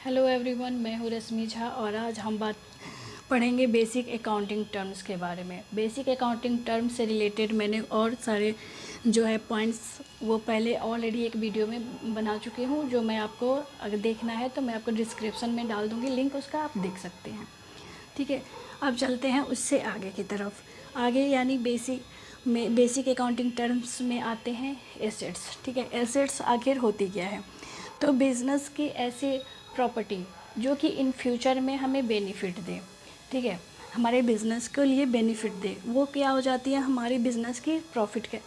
Hello everyone, मैं हूँ रश्मि झा और आज हम बात पढ़ेंगे बेसिक अकाउंटिंग टर्म्स के बारे में। बेसिक अकाउंटिंग टर्म्स से रिलेटेड मैंने और सारे जो है पॉइंट्स वो पहले ऑलरेडी एक वीडियो में बना चुकी हूँ, जो मैं आपको अगर देखना है तो मैं आपको डिस्क्रिप्शन में डाल दूँगी लिंक, उसका आप देख सकते हैं। ठीक है, अब चलते हैं उससे आगे की तरफ। आगे यानी बेसिक अकाउंटिंग टर्म्स में आते हैं एसेट्स। ठीक है, एसेट्स आखिर होती क्या है? तो बिज़नेस की ऐसी प्रॉपर्टी जो कि इन फ्यूचर में हमें बेनिफिट दे, ठीक है, हमारे बिज़नेस के लिए बेनिफिट दे, वो क्या हो जाती है? हमारी बिज़नेस की प्रॉफिट के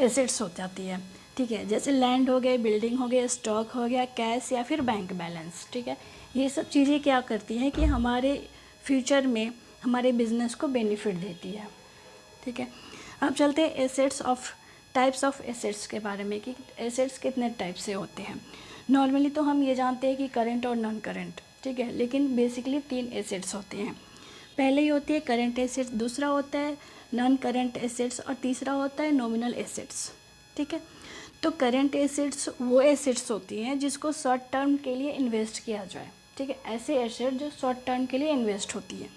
एसेट्स हो जाती है। ठीक है, जैसे लैंड हो गए, बिल्डिंग हो गया, स्टॉक हो गया, कैश या फिर बैंक बैलेंस। ठीक है, ये सब चीज़ें क्या करती हैं कि हमारे फ्यूचर में हमारे बिज़नेस को बेनिफिट देती है। ठीक है, अब चलते हैं assets of types of assets के बारे में कि एसेट्स कितने टाइप से होते हैं। नॉर्मली तो हम ये जानते हैं कि करेंट और नॉन करेंट, ठीक है, लेकिन बेसिकली 3 एसेट्स होते हैं। पहले ही होती है करेंट एसेट्स, दूसरा होता है नॉन करेंट एसेट्स और तीसरा होता है नॉमिनल एसेट्स। ठीक है, तो करेंट एसेट्स वो एसेट्स होती हैं जिसको शॉर्ट टर्म के लिए इन्वेस्ट किया जाए। ठीक है, ऐसे एसेट जो शॉर्ट टर्म के लिए इन्वेस्ट होती है,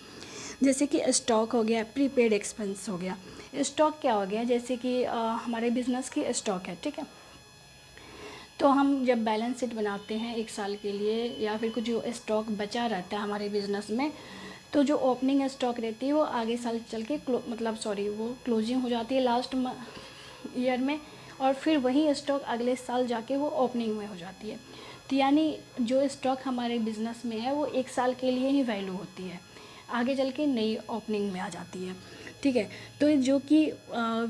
जैसे कि स्टॉक हो गया, प्रीपेड एक्सपेंस हो गया। स्टॉक क्या हो गया? जैसे कि हमारे बिज़नेस की स्टॉक है, ठीक है, तो हम जब बैलेंस शीट बनाते हैं एक साल के लिए या फिर कुछ जो स्टॉक बचा रहता है हमारे बिज़नेस में, तो जो ओपनिंग स्टॉक रहती है वो आगे साल चल के वो क्लोजिंग हो जाती है लास्ट ईयर में, और फिर वही स्टॉक अगले साल जाके वो ओपनिंग में हो जाती है। तो यानी जो स्टॉक हमारे बिज़नेस में है वो एक साल के लिए ही वैल्यू होती है, आगे चल के नई ओपनिंग में आ जाती है। ठीक है, तो जो कि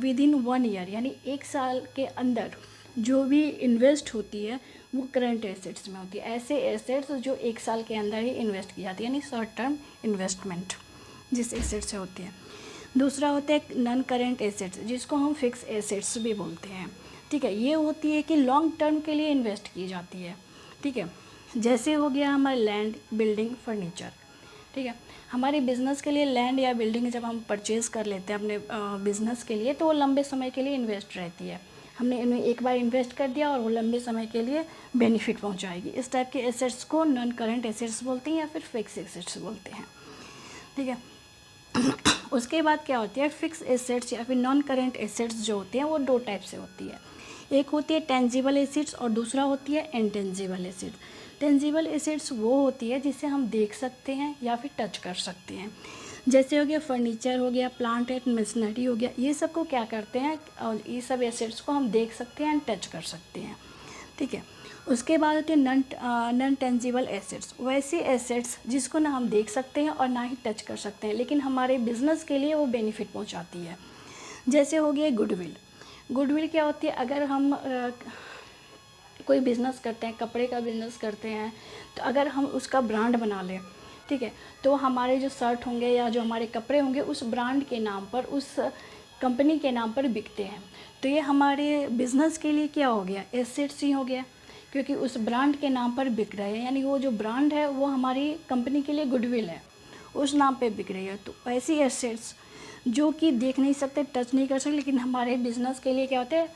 विदिन 1 ईयर यानी एक साल के अंदर जो भी इन्वेस्ट होती है वो करंट एसेट्स में होती है। ऐसे एसेट्स जो एक साल के अंदर ही इन्वेस्ट की जाती है, यानी शॉर्ट टर्म इन्वेस्टमेंट जिस एसेट से होती है। दूसरा होता है नॉन करेंट एसेट्स, जिसको हम फिक्स एसेट्स भी बोलते हैं। ठीक है, ये होती है कि लॉन्ग टर्म के लिए इन्वेस्ट की जाती है। ठीक है, जैसे हो गया हमारा लैंड, बिल्डिंग, फर्नीचर। ठीक है, हमारे बिज़नेस के लिए लैंड या बिल्डिंग जब हम परचेज़ कर लेते हैं अपने बिज़नेस के लिए, तो वो लंबे समय के लिए इन्वेस्ट रहती है। हमने इन्हें एक बार इन्वेस्ट कर दिया और वो लंबे समय के लिए बेनिफिट पहुंचाएगी। इस टाइप के एसेट्स को नॉन करेंट एसेट्स बोलते हैं या फिर फिक्स एसेट्स बोलते हैं। ठीक है, उसके बाद क्या होती है? फिक्स एसेट्स या फिर नॉन करेंट एसेट्स जो होती हैं वो 2 टाइप से होती है। एक होती है टेंजिबल एसेट्स और दूसरा होती है इनटेंजिबल एसेट्स। टेंजिबल एसेट्स वो होती है जिसे हम देख सकते हैं या फिर टच कर सकते हैं, जैसे हो गया फर्नीचर हो गया, प्लांट एंड मशीनरी हो गया। ये सब को क्या करते हैं, और ये सब एसेट्स को हम देख सकते हैं एंड टच कर सकते हैं। ठीक है, उसके बाद होते हैं नॉन टेंजिबल एसेट्स, वैसे एसेट्स जिसको ना हम देख सकते हैं और ना ही टच कर सकते हैं, लेकिन हमारे बिजनेस के लिए वो बेनिफिट पहुंचाती है। जैसे हो गया गुडविल। गुडविल क्या होती है? अगर हम कोई बिज़नेस करते हैं, कपड़े का बिज़नेस करते हैं, तो अगर हम उसका ब्रांड बना लें, ठीक है, तो हमारे जो शर्ट होंगे या जो हमारे कपड़े होंगे उस ब्रांड के नाम पर, उस कंपनी के नाम पर बिकते हैं। तो ये हमारे बिज़नेस के लिए क्या हो गया? एसेट्स ही हो गया, क्योंकि उस ब्रांड के नाम पर बिक रहे हैं, यानी वो जो ब्रांड है वो हमारी कंपनी के लिए गुडविल है, उस नाम पे बिक रही है। तो ऐसी एसेट्स जो कि देख नहीं सकते, टच नहीं कर सकते, लेकिन हमारे बिज़नेस के लिए क्या होते हैं,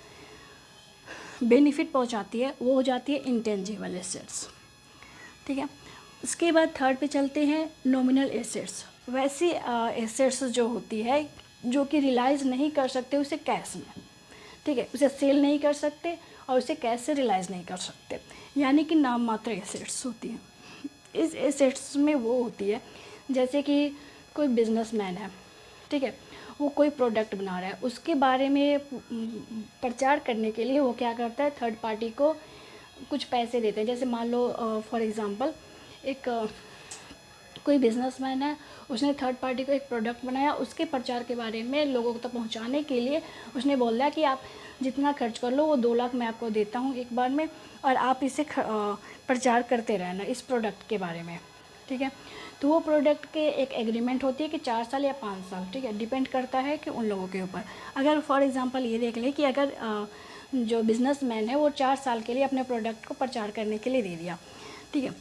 बेनिफिट पहुंचाती है, वो हो जाती है इंटेंजिबल एसेट्स। ठीक है, उसके बाद थर्ड पे चलते हैं नॉमिनल एसेट्स। वैसी एसेट्स जो होती है जो कि रिलाइज़ नहीं कर सकते उसे कैश में, ठीक है, उसे सेल नहीं कर सकते और उसे कैश से रिलाइज़ नहीं कर सकते, यानी कि नाम मात्र एसेट्स होती हैं। इस एसेट्स में वो होती है जैसे कि कोई बिजनेसमैन है, ठीक है, वो कोई प्रोडक्ट बना रहा है, उसके बारे में प्रचार करने के लिए वो क्या करता है, थर्ड पार्टी को कुछ पैसे देते हैं। जैसे मान लो फॉर एग्ज़ाम्पल एक कोई बिजनेसमैन है, उसने थर्ड पार्टी को एक प्रोडक्ट बनाया, उसके प्रचार के बारे में लोगों तक पहुंचाने के लिए उसने बोल दिया कि आप जितना खर्च कर लो वो 2 लाख मैं आपको देता हूँ एक बार में, और आप इसे प्रचार करते रहना इस प्रोडक्ट के बारे में। ठीक है, तो वो प्रोडक्ट के एक एग्रीमेंट होती है कि 4 साल या 5 साल, ठीक है, डिपेंड करता है कि उन लोगों के ऊपर। अगर फॉर एग्ज़ाम्पल ये देख लें कि अगर जो बिजनेसमैन है वो 4 साल के लिए अपने प्रोडक्ट को प्रचार करने के लिए दे दिया, ठीक है,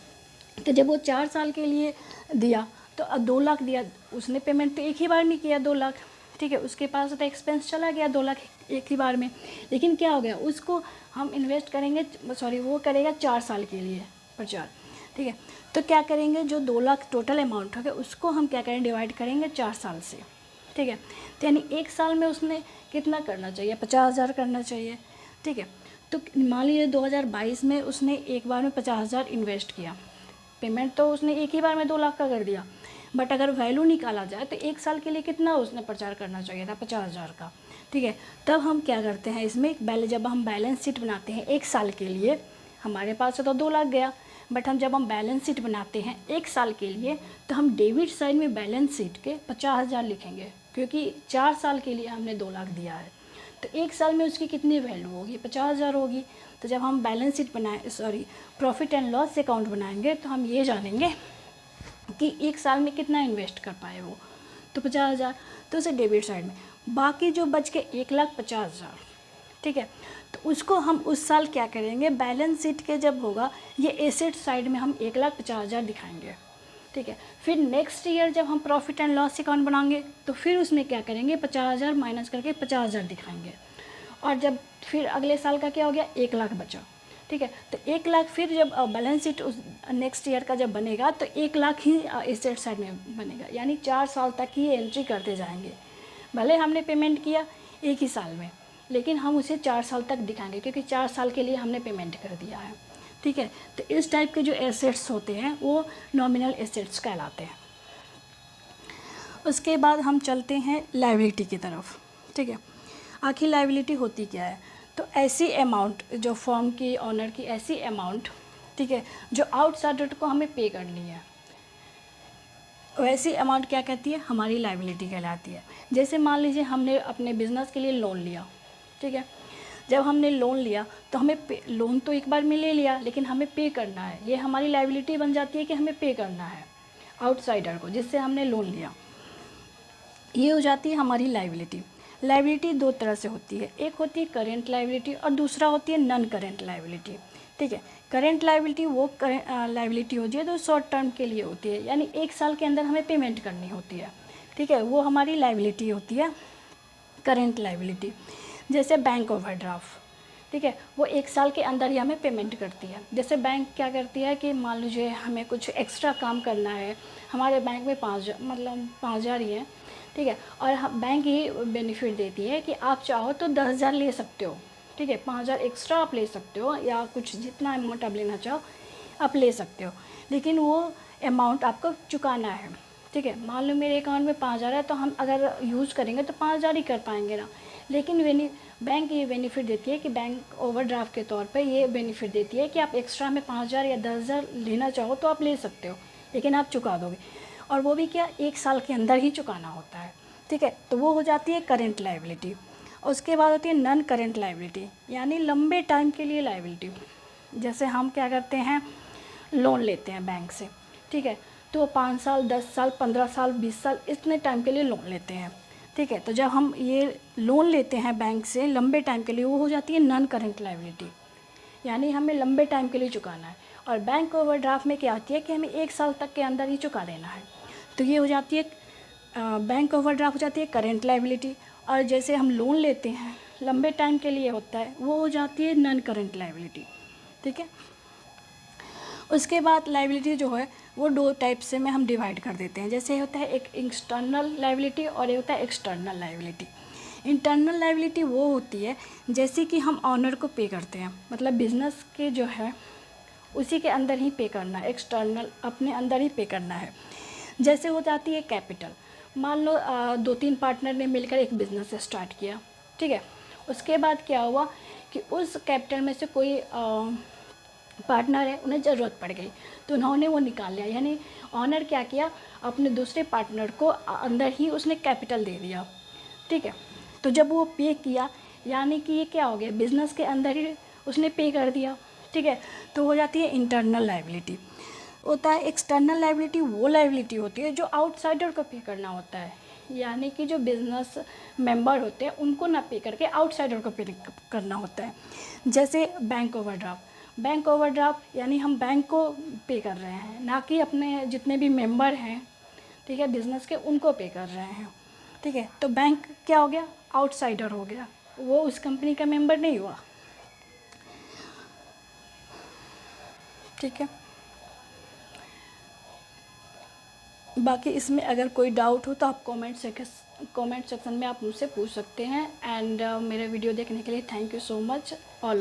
तो जब वो 4 साल के लिए दिया तो 2 लाख दिया, उसने पेमेंट तो एक ही बार में किया 2 लाख, ठीक है, उसके पास तो एक्सपेंस चला गया 2 लाख एक ही बार में। लेकिन क्या हो गया, उसको हम इन्वेस्ट करेंगे, वो करेगा 4 साल के लिए, पर 4, ठीक है। तो क्या करेंगे, जो 2 लाख टोटल अमाउंट होगा उसको हम क्या करेंगे, डिवाइड करेंगे 4 साल से, ठीक है। तो यानी 1 साल में उसने कितना करना चाहिए, 50,000 करना चाहिए, ठीक है। तो मान लीजिए 2022 में उसने एक बार में 50,000 इन्वेस्ट किया, पेमेंट तो उसने एक ही बार में 2 लाख का कर दिया, बट अगर वैल्यू निकाला जाए तो 1 साल के लिए कितना उसने प्रचार करना चाहिए था, 50,000 का, ठीक है। तब हम क्या करते हैं इसमें, जब हम बैलेंस शीट बनाते हैं 1 साल के लिए, हमारे पास से तो 2 लाख गया, बट हम जब हम बैलेंस शीट बनाते हैं 1 साल के लिए तो हम डेबिट साइड में बैलेंस शीट के 50,000 लिखेंगे, क्योंकि 4 साल के लिए हमने 2 लाख दिया है, तो 1 साल में उसकी कितनी वैल्यू होगी, 50,000 होगी। तो जब हम balance sheet profit and loss account बनाएंगे तो हम ये जानेंगे कि 1 साल में कितना इन्वेस्ट कर पाए वो, तो 50,000, तो उसे डेबिट साइड में। बाकी जो बच के 1,50,000, ठीक है, तो उसको हम उस साल क्या करेंगे, बैलेंस शीट के जब होगा ये एसेट साइड में हम 1,50,000 दिखाएंगे, ठीक है। फिर नेक्स्ट ईयर जब हम प्रॉफिट एंड लॉस अकाउंट बनाएंगे तो फिर उसमें क्या करेंगे, 50,000 माइनस करके 50,000 दिखाएंगे, और जब फिर अगले साल का क्या हो गया, 1 लाख बचा, ठीक है। तो 1 लाख फिर जब बैलेंस शीट उस नेक्स्ट ईयर का जब बनेगा तो 1 लाख ही एसेट साइड में बनेगा, यानी 4 साल तक ही एंट्री करते जाएंगे। भले हमने पेमेंट किया एक ही साल में, लेकिन हम उसे 4 साल तक दिखाएंगे, क्योंकि 4 साल के लिए हमने पेमेंट कर दिया है, ठीक है। तो इस टाइप के जो एसेट्स होते हैं वो नॉमिनल एसेट्स कहलाते हैं। उसके बाद हम चलते हैं लायबिलिटी की तरफ, ठीक है। आखिर लायबिलिटी होती क्या है, तो ऐसी अमाउंट जो फर्म की ऑनर की ऐसी अमाउंट, ठीक है, जो आउटसाइडर को हमें पे करनी है, वैसी अमाउंट क्या कहती है, हमारी लायबिलिटी कहलाती है। जैसे मान लीजिए हमने अपने बिज़नेस के लिए लोन लिया, ठीक है। जब हमने लोन लिया तो हमें लोन तो एक बार में ले लिया, लेकिन हमें पे करना है, ये हमारी लायबिलिटी बन जाती है कि हमें पे करना है आउटसाइडर को जिससे हमने लोन लिया, ये हो जाती है हमारी लायबिलिटी। लायबिलिटी 2 तरह से होती है, एक होती है करेंट लायबिलिटी और दूसरा होती है नॉन करेंट लायबिलिटी, ठीक है। करेंट लायबिलिटी वो लायबिलिटी होती है जो शॉर्ट टर्म के लिए होती है, यानी 1 साल के अंदर हमें पेमेंट करनी होती है, ठीक है, वो हमारी लायबिलिटी होती है करेंट लायबिलिटी। जैसे बैंक ओवरड्राफ्ट, ठीक है, वो 1 साल के अंदर ही हमें पेमेंट करती है। जैसे बैंक क्या करती है कि मान लीजिए हमें कुछ एक्स्ट्रा काम करना है, हमारे बैंक में 5,000 ही है, ठीक है, और हम बैंक ये बेनिफिट देती है कि आप चाहो तो 10,000 ले सकते हो, ठीक है, 5,000 एक्स्ट्रा आप ले सकते हो, या कुछ जितना अमाउंट आप लेना चाहो आप ले सकते हो, लेकिन वो अमाउंट आपको चुकाना है, ठीक है। मान लो मेरे अकाउंट में 5,000 है तो हम अगर यूज़ करेंगे तो 5,000 ही कर पाएंगे ना, लेकिन बैंक ये बेनिफिट देती है कि बैंक ओवरड्राफ्ट के तौर पे ये बेनिफिट देती है कि आप एक्स्ट्रा में 5,000 या 10,000 लेना चाहो तो आप ले सकते हो, लेकिन आप चुका दोगे, और वो भी क्या 1 साल के अंदर ही चुकाना होता है, ठीक है। तो वो हो जाती है करेंट लायबिलिटी। उसके बाद होती है नॉन करेंट लायबिलिटी, यानी लंबे टाइम के लिए लायबिलिटी। जैसे हम क्या करते हैं, लोन लेते हैं बैंक से, ठीक है, तो 5 साल 10 साल 15 साल 20 साल इतने टाइम के लिए लोन लेते हैं, ठीक है। तो जब हम ये लोन लेते हैं बैंक से लंबे टाइम के लिए, वो हो जाती है नॉन करेंट लायबिलिटी, यानी हमें लंबे टाइम के लिए चुकाना है। और बैंक ओवरड्राफ्ट में क्या आती है कि हमें 1 साल तक के अंदर ही चुका देना है, तो ये हो जाती है बैंक ओवरड्राफ्ट हो जाती है करेंट लायबिलिटी। और जैसे हम लोन लेते हैं लंबे टाइम के लिए होता है, वो हो जाती है नॉन करेंट लायबिलिटी, ठीक है। उसके बाद लायबिलिटी जो है वो 2 टाइप से में हम डिवाइड कर देते हैं। जैसे होता है एक इंटरनल लायबिलिटी और एक होता है एक्सटर्नल लायबिलिटी। इंटरनल लायबिलिटी वो होती है जैसे कि हम ऑनर को पे करते हैं, मतलब बिजनेस के जो है उसी के अंदर ही पे करना है, एक्सटर्नल अपने अंदर ही पे करना है। जैसे हो जाती है कैपिटल, मान लो 2-3 पार्टनर ने मिलकर एक बिज़नेस स्टार्ट किया, ठीक है। उसके बाद क्या हुआ कि उस कैपिटल में से कोई पार्टनर है, उन्हें ज़रूरत पड़ गई तो उन्होंने वो निकाल लिया, यानी ऑनर क्या किया, अपने दूसरे पार्टनर को अंदर ही उसने कैपिटल दे दिया, ठीक है। तो जब वो पे किया, यानी कि ये क्या हो गया, बिज़नेस के अंदर ही उसने पे कर दिया, ठीक है, तो हो जाती है इंटरनल लायबिलिटी। होता है एक्सटर्नल लायबिलिटी, वो लायबिलिटी होती है जो आउटसाइडर को पे करना होता है, यानी कि जो बिज़नेस मेंबर होते हैं उनको ना पे करके आउटसाइडर को पे करना होता है। जैसे बैंक ओवरड्राफ्ट यानी हम बैंक को पे कर रहे हैं, ना कि अपने जितने भी मेंबर हैं, ठीक है, बिज़नेस के, उनको पे कर रहे हैं, ठीक है। तो बैंक क्या हो गया, आउटसाइडर हो गया, वो उस कंपनी का मेंबर नहीं हुआ, ठीक है। बाकी इसमें अगर कोई डाउट हो तो आप कमेंट सेक्शन में आप मुझसे पूछ सकते हैं। एंड मेरा वीडियो देखने के लिए thank you so much all.